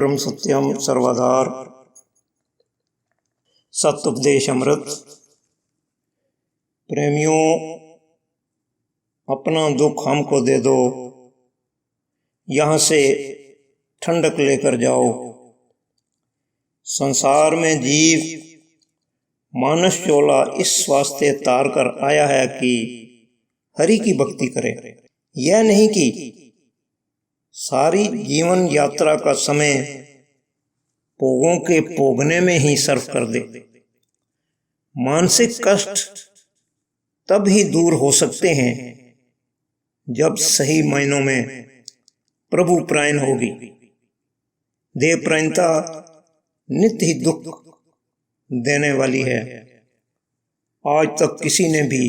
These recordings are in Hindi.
ब्रह्म सत्यम सर्वाधार। सत्य उपदेश अमृत। प्रेमियों, अपना दुख हमको दे दो, यहाँ से ठंडक लेकर जाओ। संसार में जीव मानस चोला इस वास्ते तार कर आया है कि हरि की भक्ति करे। यह नहीं कि सारी जीवन यात्रा का समय भोगों के भोगने में ही सर्फ कर दे। मानसिक कष्ट तब ही दूर हो सकते हैं जब सही मायनों में प्रभु प्रायण होगी। देह प्रायणता नित्य ही दुख देने वाली है। आज तक किसी ने भी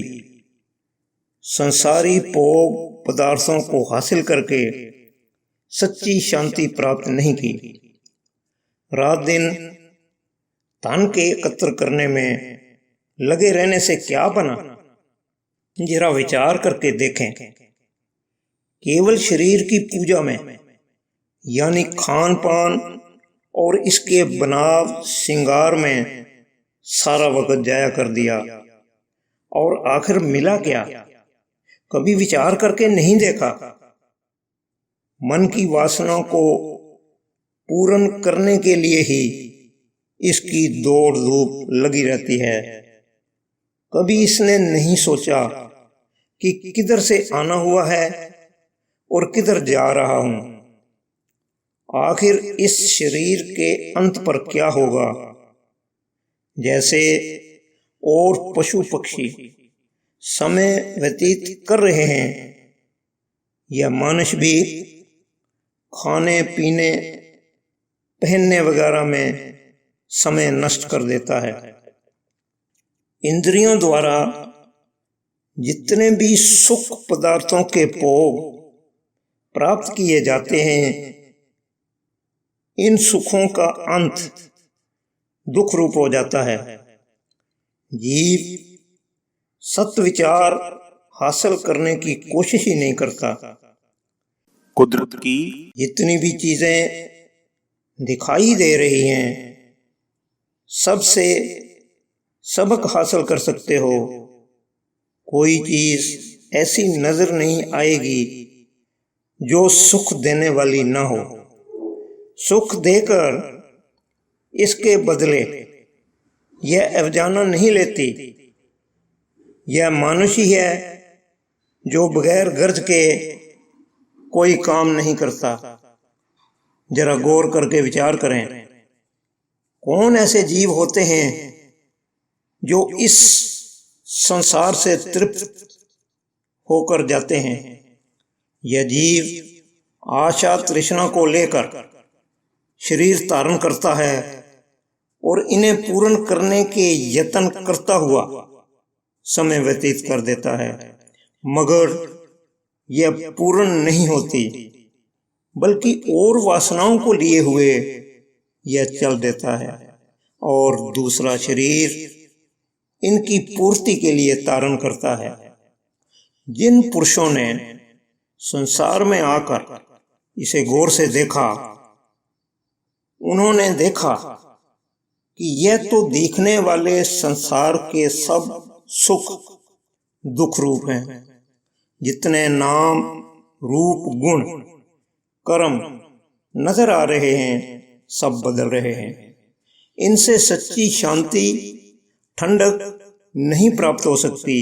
संसारी भोग पदार्थों को हासिल करके सच्ची शांति प्राप्त नहीं की। रात दिन धन के एकत्र करने में लगे रहने से क्या बना? जरा विचार करके देखें। केवल शरीर की पूजा में यानी खान पान और इसके बनाव श्रृंगार में सारा वक्त जाया कर दिया, और आखिर मिला क्या? कभी विचार करके नहीं देखा। मन की वासना को पूर्ण करने के लिए ही इसकी दौड़ धूप लगी रहती है। कभी इसने नहीं सोचा कि किधर से आना हुआ है और किधर जा रहा हूं। आखिर इस शरीर के अंत पर क्या होगा? जैसे और पशु पक्षी समय व्यतीत कर रहे हैं, यह मनुष्य भी खाने पीने पहनने वगैरह में समय नष्ट कर देता है। इंद्रियों द्वारा जितने भी सुख पदार्थों के भोग प्राप्त किए जाते हैं, इन सुखों का अंत दुख रूप हो जाता है। जीव सत्य विचार हासिल करने की कोशिश ही नहीं करता। कुदरत की जितनी भी चीजें दिखाई दे रही हैं, सबसे सबक हासिल कर सकते हो। कोई चीज ऐसी नजर नहीं आएगी जो सुख देने वाली ना हो। सुख देकर इसके बदले यह अवजाना नहीं लेती। यह मनुष्य ही है जो बगैर गर्ज के कोई काम नहीं करता। जरा गौर करके विचार करें, कौन ऐसे जीव होते हैं जो इस संसार से तृप्त होकर जाते हैं? यह जीव आशा तृष्णा को लेकर शरीर धारण करता है और इन्हें पूर्ण करने के यत्न करता हुआ समय व्यतीत कर देता है, मगर यह पूर्ण नहीं होती, बल्कि और वासनाओं को लिए हुए यह चल देता है और दूसरा शरीर इनकी पूर्ति के लिए धारण करता है। जिन पुरुषों ने संसार में आकर इसे गौर से देखा, उन्होंने देखा कि यह तो दिखने वाले संसार के सब सुख दुख रूप हैं। जितने नाम रूप गुण कर्म नजर आ रहे हैं, सब बदल रहे हैं। इनसे सच्ची शांति ठंडक नहीं प्राप्त हो सकती।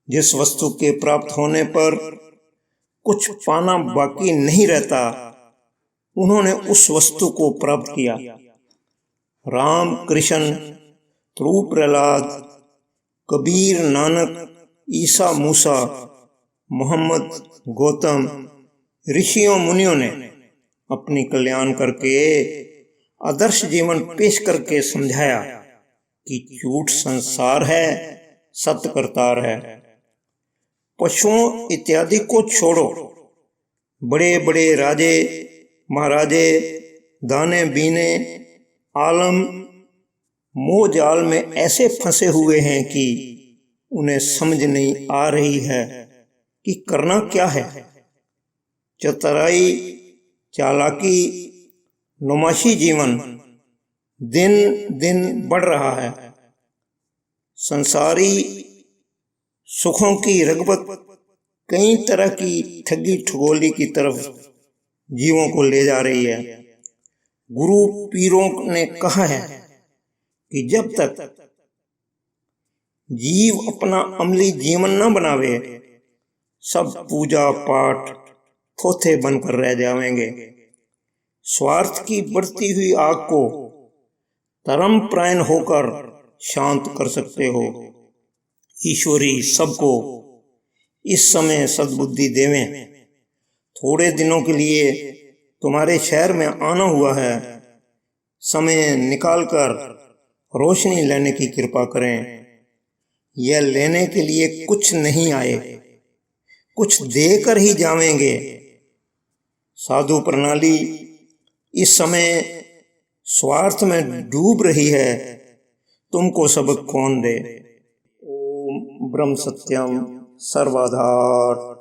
जिस वस्तु के प्राप्त होने पर कुछ पाना बाकी नहीं रहता, उन्होंने उस वस्तु को प्राप्त किया। राम कृष्ण, ध्रुव प्रहलाद, कबीर नानक, ईसा मूसा, मोहम्मद गौतम, ऋषियों मुनियों ने अपनी कल्याण करके आदर्श जीवन पेश करके समझाया कि झूठ संसार है, सत्य करतार है। पशुओं इत्यादि को छोड़ो, बड़े बड़े राजे महाराजे दाने बीने आलम मोह जाल में ऐसे फंसे हुए हैं कि उन्हें समझ नहीं आ रही है कि करना क्या है। चतुराई चालाकी नुमाशी जीवन दिन दिन बढ़ रहा है। संसारी सुखों की रगबत कई तरह की ठगी ठगोली की तरफ जीवों को ले जा रही है। गुरु पीरों ने कहा है कि जब तक जीव अपना अमली जीवन न बनावे, सब पूजा पाठ थोथे बनकर रह जाएंगे। स्वार्थ की बढ़ती हुई आग को धर्म परायण होकर शांत कर सकते हो। ईश्वरी सबको इस समय सद्बुद्धि देवें। थोड़े दिनों के लिए तुम्हारे शहर में आना हुआ है, समय निकालकर रोशनी लेने की कृपा करें। यह लेने के लिए कुछ नहीं आए, कुछ देकर ही जावेंगे। साधु प्रणाली इस समय स्वार्थ में डूब रही है, तुमको सबक कौन दे। ओम ब्रह्म सत्यम सर्वाधार।